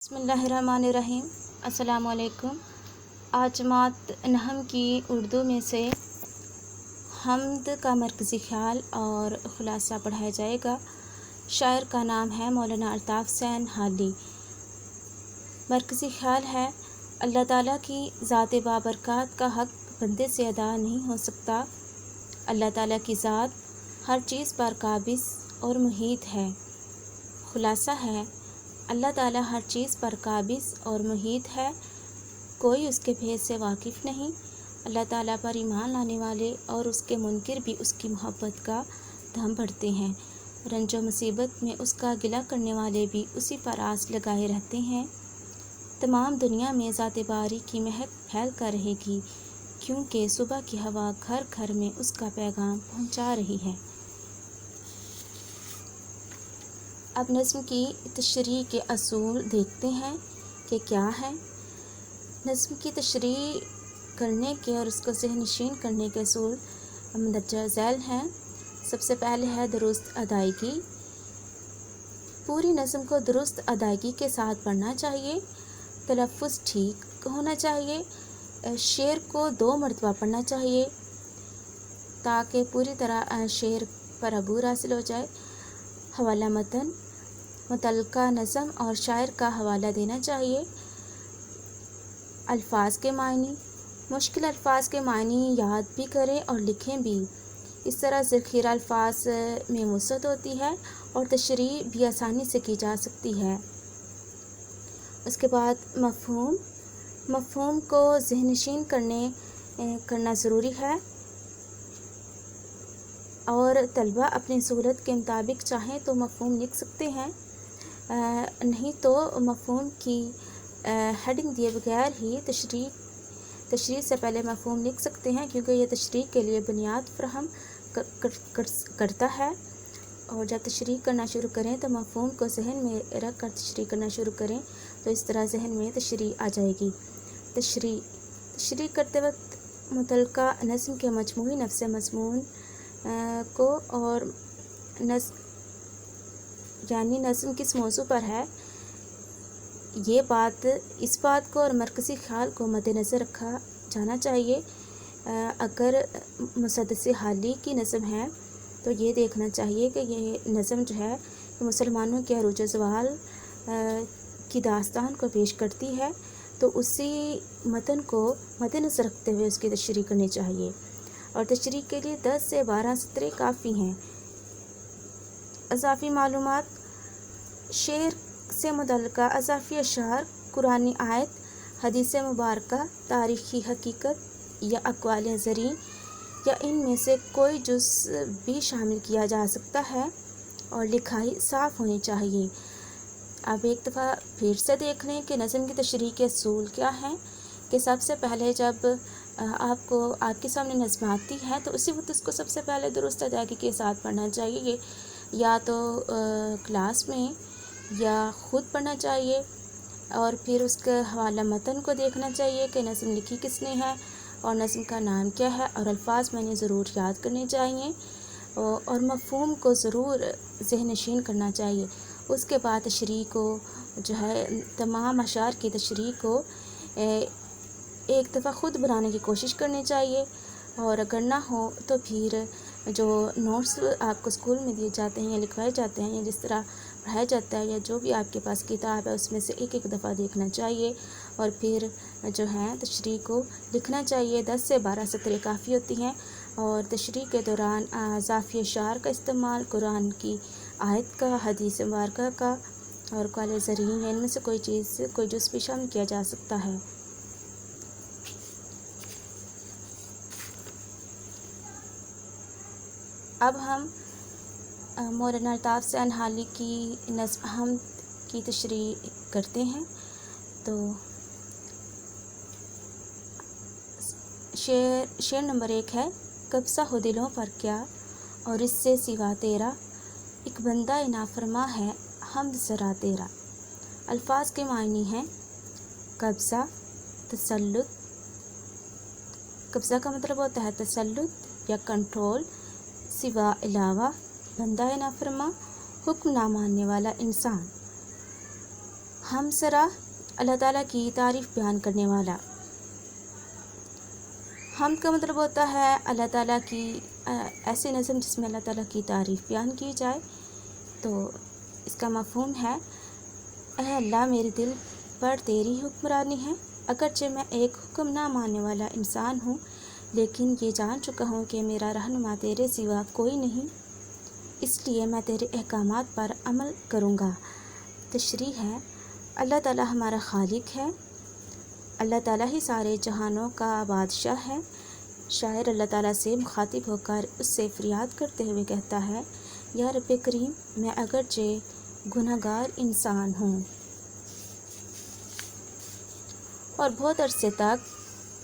बिस्मिल्लाहिर्रहमानिर्रहीम। अस्सलामुअलैकुम। आज जमात नहम की उर्दू में से हम्द का मरकज़ी ख़्याल और ख़ुलासा पढ़ाया जाएगा। शायर का नाम है मौलाना अल्ताफ़ हुसैन हाली। मरकज़ी ख़्याल है, अल्लाह ताला की ज़ात बाबरकत का हक़ बंदे से अदा नहीं हो सकता। अल्लाह ताला की ज़ात हर चीज़ पर काबिज़ और मुहीत है। ख़ुलासा है, अल्लाह ताला हर चीज़ पर काबिज़ और मुहीत है, कोई उसके भेद से वाकिफ़ नहीं। अल्लाह ताला पर ईमान लाने वाले और उसके मुनकिर भी उसकी मोहब्बत का दम भरते हैं। रंजो मुसीबत में उसका गिला करने वाले भी उसी पर आस लगाए रहते हैं। तमाम दुनिया में ज़ात बारी की महक फैल कर रहेगी, क्योंकि सुबह की हवा घर घर में उसका पैगाम पहुँचा रही है। अब नज़्म की तशरीह के असूल देखते हैं कि क्या है। नज़्म की तशरीह करने के और उसको ज़हननशीन करने के असूल मंदरजा झैल हैं। सबसे पहले है दुरुस्त अदायगी। पूरी नज़्म को दुरुस्त अदायगी के साथ पढ़ना चाहिए। तलफ़्फ़ुज़ ठीक होना चाहिए। शेर को 2 मरतबा पढ़ना चाहिए ताकि पूरी तरह शेर पर अबूर हासिल हो जाए। हवाला मतन, मुतल्लका नज़्म और शायर का हवाला देना चाहिए। अल्फाज के मायने, मुश्किल अल्फाज के मायने याद भी करें और लिखें भी। इस तरह ज़ख़ीरा अल्फाज में वुसअत होती है और तशरीह भी आसानी से की जा सकती है। उसके बाद मफ़हूम को ज़हननशीन करना ज़रूरी है और तलबा अपनी सहूलत के मुताबिक चाहें तो मफ़हूम लिख सकते हैं, नहीं तो मफ़हूम की हेडिंग दिए बगैर ही तशरीह से पहले मफ़हूम लिख सकते हैं, क्योंकि यह तशरीह के लिए बुनियाद फराहम करता है। और जब तशरीह करना शुरू करें तो मफ़हूम को ज़हन में रख कर तशरीह करना शुरू करें, तो इस तरह ज़हन में तशरीह आ जाएगी। तशरीह करते वक्त मुतल्लका नज़्म के मजमूई नफ्स मज़मून को और नज़्म किस मौजू पर है, इस बात को और मरकज़ी ख़्याल को मद्देनज़र रखा जाना चाहिए। अगर मुसद्दस हाली की नज़्म है तो ये देखना चाहिए कि ये नज़्म जो है मुसलमानों के अरूज ज़वाल की दास्तान को पेश करती है, तो उसी मतन को मद्देनज़र रखते हुए उसकी तशरीह करनी चाहिए। और तशरीह के लिए 10 से 12 सतरें काफ़ी हैं। अज़ाफ़ी मालूमात, शेर से मुतल्लिक़ा अज़ाफ़ी अशार, कुरानी आयत, हदीस मुबारका, तारीख़ी हकीकत या अक़वाल ज़री या इनमें से कोई जुज़ भी शामिल किया जा सकता है और लिखाई साफ़ होनी चाहिए। अब एक दफ़ा फिर से देख लें कि नज़्म की तशरीह के असूल क्या हैं। कि सबसे पहले जब आपके सामने नज़्म आती है तो उसी वक्त उसको सबसे पहले दुरुस्त अदायगी के साथ पढ़ना चाहिए, या तो क्लास में या ख़ुद पढ़ना चाहिए। और फिर उसके हवाला मतन को देखना चाहिए कि नज़्म लिखी किसने है और नज़्म का नाम क्या है, और अल्फाज मैंने ज़रूर याद करने चाहिए और मफ़हूम को ज़रूर ज़हननशीन करना चाहिए। उसके बाद तशरीह को जो है तमाम अशार की तशरीह को एक दफ़ा ख़ुद बनाने की कोशिश करनी चाहिए, और अगर ना हो तो फिर जो नोट्स आपको स्कूल में दिए जाते हैं या लिखवाए जाते हैं या जिस तरह पढ़ाया जाता है या जो भी आपके पास किताब है उसमें से एक दफ़ा देखना चाहिए और फिर जो है तशरीह को लिखना चाहिए। 10 से 12 सतरें काफ़ी होती हैं। और तशरीह के दौरान अज़ाफ़ी अशार का इस्तेमाल कुरान की आयत का, हदीस मुबारका का और अक़वाल ज़री इनमें से कोई जुज़ भी शामिल किया जा सकता है। अब हम मौलाना अल्ताफ़ हुसैन हाली की नज़्म हम्द की तशरीह करते हैं। तो शेर नंबर 1 है, कब्ज़ा हो दिलों पर क्या और इससे सिवा तेरा, एक बंदा नाफरमा है हम्द ज़रा तेरा। अल्फाज के मायने हैं कब्ज़ा, तसल्लुत। कब्ज़ा का मतलब होता है तसल्लुत या कंट्रोल, सिवा अलावा, बंदा नाफरमा, हुक्म ना मानने वाला इंसान। ہمسرا اللہ تعالیٰ کی تعریف بیان کرنے والا۔ حمد کا مطلب ہوتا ہے اللہ تعالیٰ کی ایسی نظم جس میں اللہ تعالیٰ کی تعریف بیان کی جائے۔ تو اس کا مفہوم ہے، اے اللہ میرے دل پر تیری حکمرانی ہے، اگرچہ میں ایک حکم نہ ماننے والا انسان ہوں، لیکن یہ جان چکا ہوں کہ میرا رہنما تیرے سوا کوئی نہیں، اس لیے میں تیرے احکامات پر عمل کروں گا۔ تشریح ہے، اللہ تعالیٰ ہمارا خالق ہے، اللہ تعالیٰ ہی سارے جہانوں کا بادشاہ ہے۔ شاعر اللہ تعالیٰ سے مخاطب ہو کر اس سے فریاد کرتے ہوئے کہتا ہے، یا رب کریم، میں اگرچہ گناہ گار انسان ہوں اور بہت عرصے تک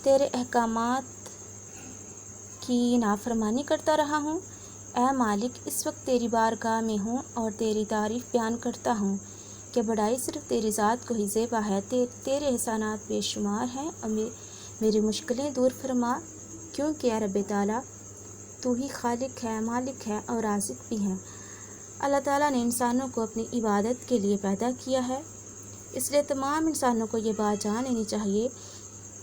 تیرے احکامات کی نافرمانی کرتا رہا ہوں، اے مالک اس وقت تیری بارگاہ میں ہوں اور تیری تعریف بیان کرتا ہوں کہ بڑائی صرف تیری ذات کو ہی زیبا ہے، تیرے احسانات بے شمار ہیں اور میری مشکلیں دور فرما، کیونکہ اے رب تعالیٰ تو ہی خالق ہے، مالک ہے اور رازق بھی ہے۔ اللہ تعالیٰ نے انسانوں کو اپنی عبادت کے لیے پیدا کیا ہے، اس لیے تمام انسانوں کو یہ بات جان لینی چاہیے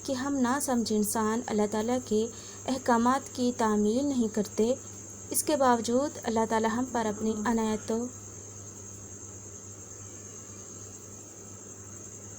کہ ہم نہ سمجھ انسان اللہ تعالیٰ کے احکامات کی تعمیل نہیں کرتے، اس کے باوجود اللہ تعالیٰ ہم پر اپنی عنایت و